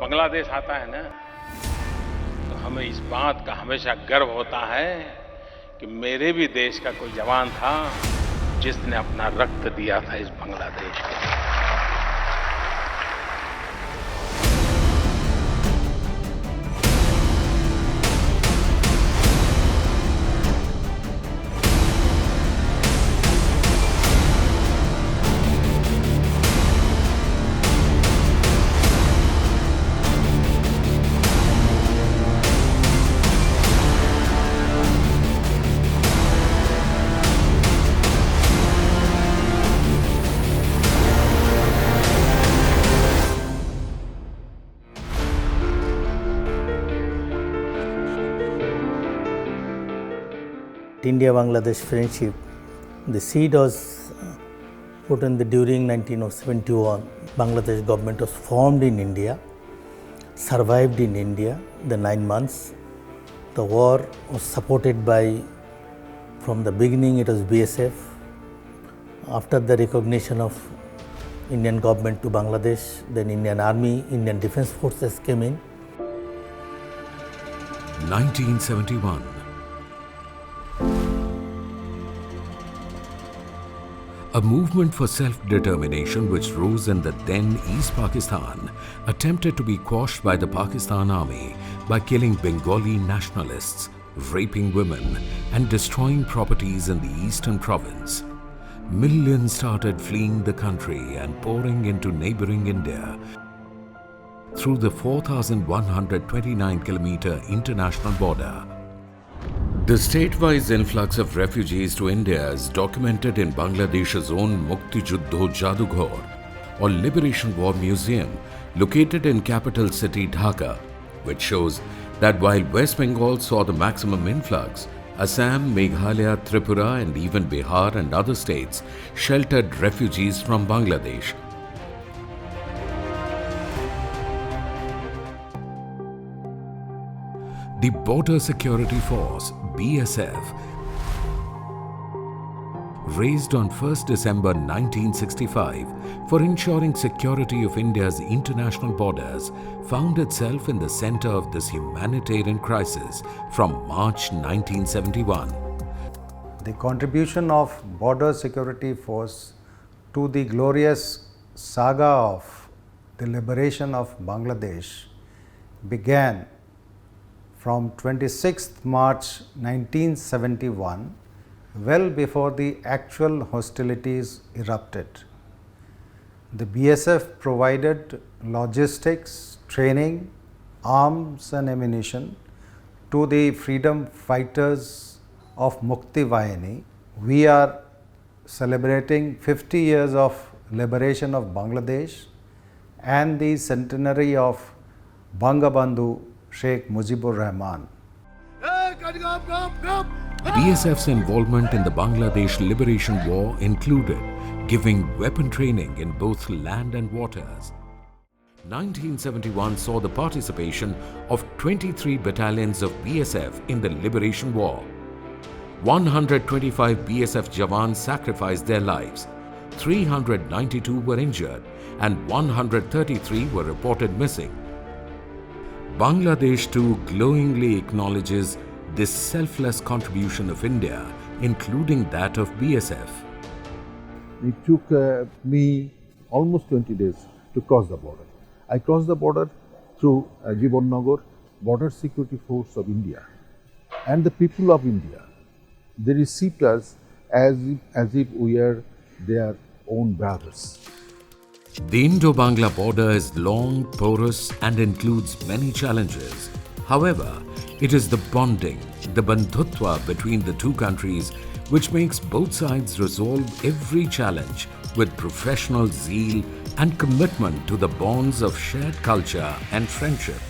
बांग्लादेश आता है ना, तो हमें इस बात का हमेशा गर्व होता है कि मेरे भी देश का कोई जवान था जिसने अपना रक्त दिया था इस बांग्लादेश को। India-Bangladesh friendship, the seed was put in during 1971. Bangladesh government was formed in India, survived in India the 9 months. The war was supported by, from the beginning it was BSF. After the recognition of Indian government to Bangladesh, then Indian Army, Indian Defence Forces came in. 1971. A movement for self-determination which rose in the then East Pakistan attempted to be quashed by the Pakistan Army by killing Bengali nationalists, raping women and destroying properties in the eastern province. Millions started fleeing the country and pouring into neighboring India through the 4,129-kilometer international border. The state-wise influx of refugees to India is documented in Bangladesh's own Mukti Juddho Jadughar, or Liberation War Museum, located in capital city Dhaka, which shows that while West Bengal saw the maximum influx, Assam, Meghalaya, Tripura and even Bihar and other states sheltered refugees from Bangladesh. The Border Security Force, BSF, raised on 1st December 1965 for ensuring security of India's international borders, found itself in the center of this humanitarian crisis from March 1971. The contribution of Border Security Force to the glorious saga of the liberation of Bangladesh began from 26th March 1971, well before the actual hostilities erupted. The BSF provided logistics, training, arms and ammunition to the freedom fighters of Mukti Vahini. We are celebrating 50 years of liberation of Bangladesh and the centenary of Bangabandhu Sheikh Mujibur Rahman. BSF's involvement in the Bangladesh Liberation War included giving weapon training in both land and waters. 1971 saw the participation of 23 battalions of BSF in the Liberation War. 125 BSF Jawans sacrificed their lives, 392 were injured and 133 were reported missing. Bangladesh too glowingly acknowledges this selfless contribution of India, including that of BSF. It took me almost 20 days to cross the border. I crossed the border through Jibonnagar, Border Security Force of India, and the people of India. They received us as if we are their own brothers. The Indo-Bangla border is long, porous and includes many challenges. However, it is the bonding, the bandhutva between the two countries which makes both sides resolve every challenge with professional zeal and commitment to the bonds of shared culture and friendship.